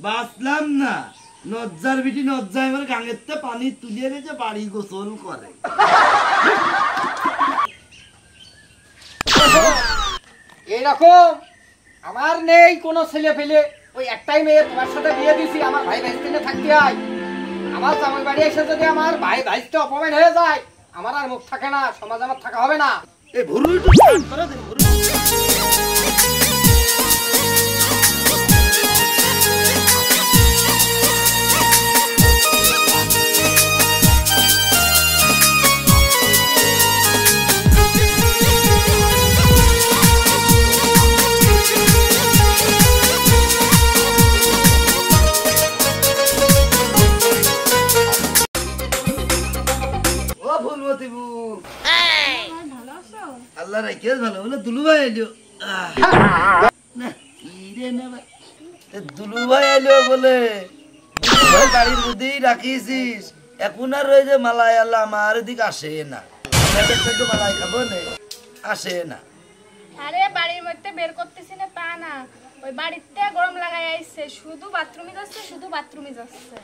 বাঁচলাম না নজ্জার বিটি নজ্জায় আমার গাঙেরতে পানি তুলিয়ে রেখে বাড়ি গোসল করে। এইরকম আমার নেই কোনো ছেলে ফেলে, ওই একটাই মেয়ে তোমার সাথে বিয়ে দিছি, আমার ভাই ভাইস্তিনে থাকতে হয়। আমার জামাই বাড়ি এসে যদি আমার ভাই ভাইস্তে অপমান হয়ে যায়, আমার আর মুখ থাকে না, সমাজ আমার থাকা হবে না। এই ভুরু একটু শান্ত করে দে, ভুরু। আল্লাহ রাখিস ভালো বলে দুলু ভাই এলো না ইরে না ভাই দুলু ভাই এলো বলে দুলু ভাই বাড়ির মধ্যেই রাখিছিস এখন আর ওই যে মালাই আল্লাহ আমার দিক আসে না তো মালাই খাবো না আসে না। আরে বাড়ির মধ্যে বের করতেছি না তা না, ওই বাড়িতে গরম লাগাই আইছে, শুধু বাথরুমে যাচ্ছে শুধু বাথরুমে যাচ্ছে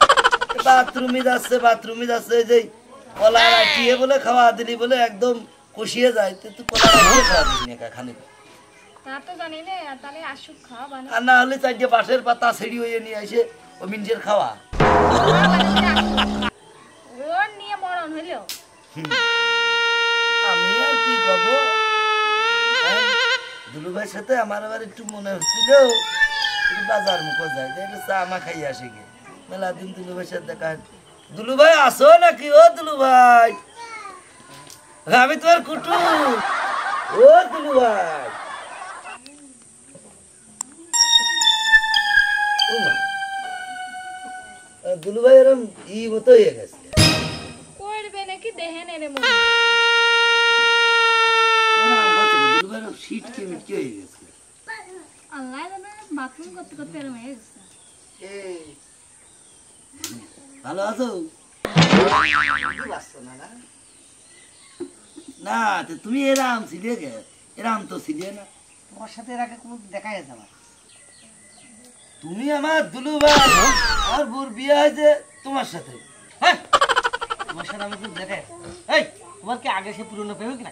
বাথরুমে যাচ্ছে যে কলা রাখিয়ে বলে খাওয়া দিলি বলে একদম কষিয়ে যায়, তুই কলা রাখিয়ে খাওয়া দিস না খানি তা তো জানি না, তাহলে আসুক খাওয়া বানা আর না হলে চারটে বাঁশের পাতা ছেড়ি হয়ে নিয়ে আসে ও মিনজের খাওয়া ওর নিয়ে মরণ হইলো। আমি আর কি করবো, দুলু ভাইয়ের সাথে আমার আবার একটু মনে হচ্ছিল একটু বাজার মুখো যায় একটু চা মা খাইয়ে আসে গে মেলা দিন দুলু ভাইয়ের সাথে দেখা। দুলু ভাই আসো নাকি? ও দুলু ভাই, আমি তোমার কুটু। ও দুলু ভাই, দুলু ভাই এরম ই মতো হয়ে গেছে, করবে নাকি দেখেন এনে দুলু ভাই শীত কি মিটকে হয়ে গেছে। আল্লাহ জানে বাথরুম করতে করতে এরম হয়ে গেছে। ভালো আছো? না তুমি এরাম ছিলে গে, এরাম তো ছিলে না, তোমার সাথে এর আগে কোনো দেখা গেছে আমার? তুমি আমার দুলু ভাই আর বোর বিয়ে হয়েছে তোমার সাথে। হ্যাঁ তোমার সাথে আমি খুব দেখা, এই তোমার কি আগে সে পুরনো প্রেমিক না?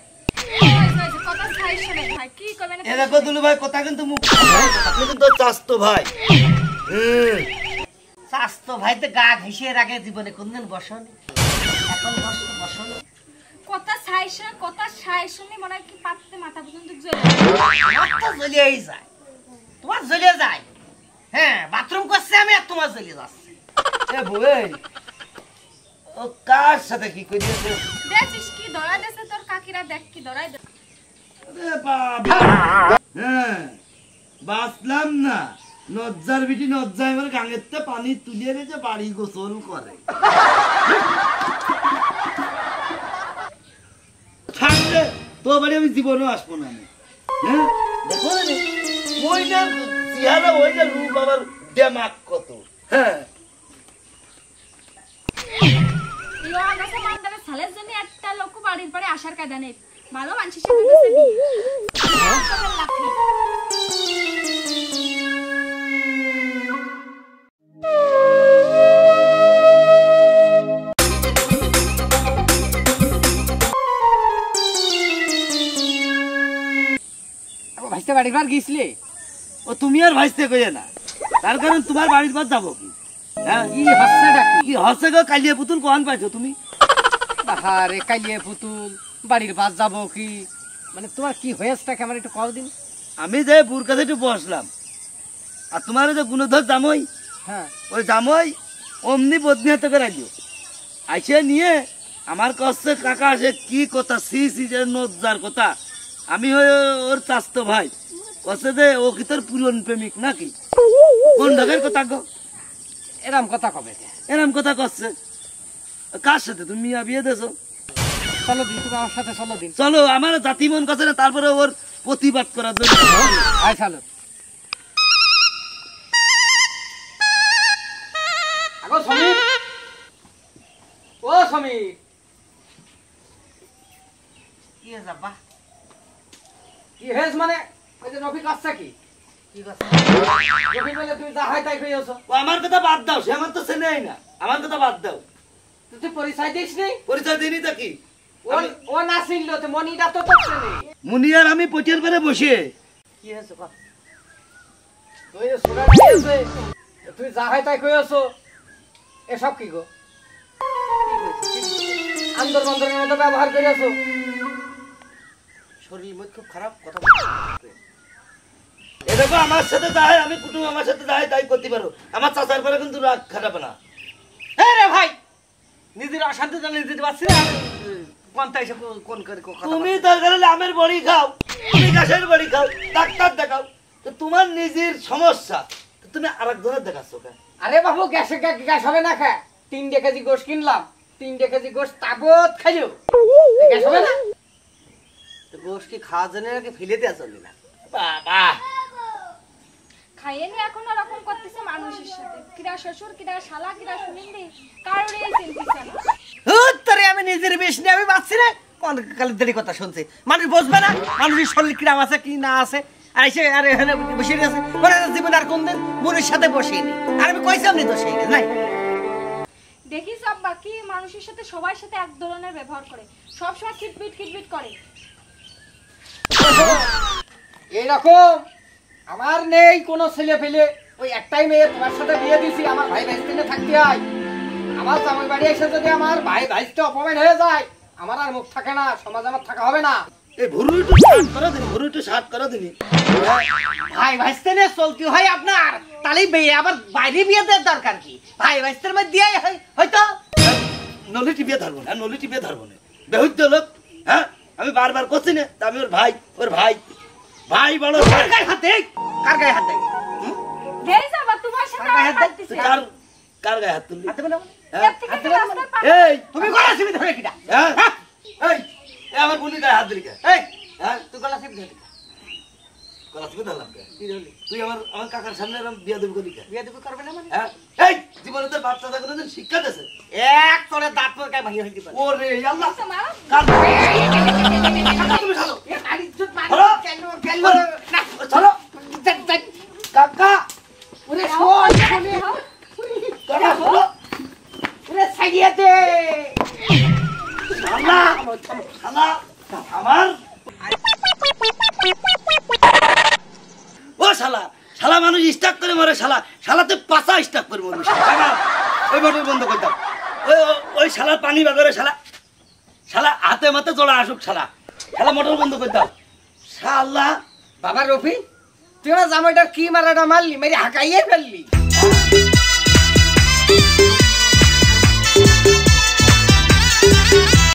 কথা খাই শুনে ভাই কি করবে না। এ দেখো দুলু ভাই কথা কিন্তু মুখ আপনি কিন্তু চাস্তো ভাই। স্বাস্থ্য ভাইতে গা ঘেঁষিয়ে রাখে জীবনে কোনদিন বসনি, এখন বসনি। কথা ছাই শুনে মনে হয় কি পাততে মাথা পর্যন্ত জ্বলিয়েই যায়, তোমার জ্বলিয়ে যায়। হ্যাঁ বাথরুম করছে আমি আর তোমার জ্বলিয়ে যাচ্ছে। এ বই ও কার সাথে কি করিয়েছে? দেখছিস কি ধরা দেছে তোর কাকিরা, দেখ কি ধরাই দে। আরে বাবা, হ্যাঁ বাঁচলাম না নজ্জার বিটি নজ্জায় আমার গাঙেরতে পানি তুলিয়ে রেখে বাড়ি গোসল করে। থাকলে তো বাড়ি আমি জীবনেও আসবো না। হ্যাঁ দেখো ওই না চেহারা ওই না রূপ আবার দেমাক কত। হ্যাঁ সালের জন্য একটা লোক বাড়ির পরে আসার কায়দা নেই, ভালো মানুষের সাথে বিয়ে। ভাইস্তে বাড়ির ঘর গিয়েছিলে? ও তুমি আর ভাইস্তে কইয়ে না, তার কারণ তোমার বাড়ির পর যাবো কি? হ্যাঁ কি হচ্ছে গো কালিয়া পুতুল কখন পাইছো তুমি? আরে কালিয়ে পুতুল বাড়ির বাস যাবো কি, মানে তোমার কি হয়েছে কেমন একটু কল দিন। আমি যে বুর কাছে একটু বসলাম আর তোমার যে গুণধর জামই, হ্যাঁ ওই জামই অমনি বদনি হাতে করে আইলো, আইসে নিয়ে আমার কাছে কাকা আসে কি কথা সি যে নজ্জার কথা। আমি ওর চাস্তো ভাই কছে যে ও কি তোর পুরন প্রেমিক নাকি? কোন ঢাকের কথা গো? এরম কথা কবে? এরম কথা করছে। কার সাথে তুমি বিয়ে দেছো? চলো দিন, তুমি আমার সাথে চলো দিন। চলো, আমার জাতি মন কাছে না, তারপরে ওর প্রতিবাদ করার জন্য। আয় চলো। আগো সমীর, ও সমীর, কি যাবা? কি হেস মানে ওই যে রফিক আসছে কি? কি কথা রফি বলে তুই যা হয় তাই কইছো ও আমার কথা বাদ দাও, সে আমার তো চেনেই না, আমার কথা বাদ দাও। তুই পরিচয় দিস নি পরিচয় দিনই তো কি ও না ছিল তো মনিটা তো তোর চেনে মুনিয়ার আমি পটিয়ার পরে বসে কি হয়েছে কর তুই সোনা দিয়েছে তুই যা হয় তাই কইছো এসব কি গো আন্দর বন্দরের মতো ব্যবহার করেছো শরীর মত খুব খারাপ কথা এ দেখো আমার সাথে যায়, আমি কুটুম আমার সাথে যায় তাই করতে পারো, আমার চাচার পরে কিন্তু রাগ খারাপ না। হ্যাঁ রে ভাই নিজের অশান্তি জানিয়ে দিতে পারছি না কোনটা এসে কোন করে তুমি দরকার হলে আমের বড়ি খাও, তুমি গাছের বড়ি খাও, ডাক্তার দেখাও, তো তোমার নিজের সমস্যা তো তুমি আরেকজনের দেখাচ্ছ কেন? আরে বাবু গ্যাস হবে না খা 3 কেজি গোশ কিনলাম 3 কেজি গোশ তাবত খাইলো গ্যাস হবে না তো গোশ কি খাওয়া জন্য নাকি ফেলে দেওয়া চলবে না বাবা খাইয়ে নি এখন ওরকম করতেছে মানুষের সাথে, কিরা শ্বশুর কিরা শালা কিরা শুনিনি কারণে চিন্তিছে না। তোরে আমি নিজের বেশ নিয়ে আমি বাঁচছি না কোন কালে দেরি কথা শুনছি মানুষ বুঝবে না মানুষের শরীর কিরাম আছে কি না আছে আর এসে আর এখানে বসে আছে মনে হয় জীবন আর কোনদিন বোনের সাথে বসেনি আর আমি কইছিলাম নি তো সেই নাই দেখিস আব্বা কি মানুষের সাথে সবার সাথে এক ধরনের ব্যবহার করে, সবসময় খিটপিট করে। এইরকম আমার নেই কোনো ছেলে ফেলে ওই একটাই মেয়ে তোমার সাথে বিয়ে দিছি আমার ভাই ভাইস্তিনে থাকতে হয় আমার জামাই বাড়ি এসে যদি আমার ভাই ভাইস্তে অপমান হয়ে যায় আমার আর মুখ থাকে না সমাজ আমার থাকা হবে না এই ভুরু একটু শার্ট করে দিনি, ভুরু একটু শার্ট করে দিনি। ভাই ভাইস্তিনে চলতি হয় আপনার তাহলে বিয়ে আবার বাইরে বিয়ে দেওয়ার দরকার কি ভাই ভাইস্তের মধ্যে দিয়ে হয়তো নলি টিপে ধরবো না, নলি টিপে ধরবো না, বেহুদ্দ লোক। হ্যাঁ আমি বারবার করছি না, তা আমি ওর ভাই ভাই বড় ভাই। কার গায়ে হাত দেয় দেখিস আব্বা তোমার সাথে কার গায়ে আর হাত দেয়? পারতেছে তুই না। কার গায়ে হাত তুললি? হাত দেবে না হ্যাঁ? এর থেকে তো রাস্তার পাশে এই তুমি গলা চিপে ধরে কিটা হ্যাঁ এই এই আমার বোনের গায়ে হাত দিলি কে? এই হ্যাঁ তুই গলা চিপে ধরে গলা টিপে ধরলাম কে? কি ধরলি তুই আমার কাকার সামনে এরকম বিয়া দেবি করলি কে? বিয়ে দিবি করবে না মানে হ্যাঁ এই জীবনে তোর বাচ্চা থাকলে তোর শিক্ষা দিয়েছে। এক তোরে দাঁত তোর গায়ে ভাঙিয়ে হইতে পারে ওরে আল্লাহ তো মারো। কার তুমি ছাড়ো আরে ইজ্জত মারি হলো? কেন না ছাড়ো কাকা ওরে শোন শুনে হও। কাকা ছাড়ো ওরে সাইয়ে দে শালা শালা আমার ও শালা মানুষ স্টাক করে মরে, শালাতে পাঁচা স্টাক করে মরে। ওই মোটর বন্ধ করে দাও, ওই শালার পানি বাগরে শালা হাতে মাতে জোড়া আসুক, শালা মোটর বন্ধ করে দাও। শালা বাবা রফি তুই না জামাইটা কি মারাটা মারলি মেরে হাঁকাইয়ে ফেললি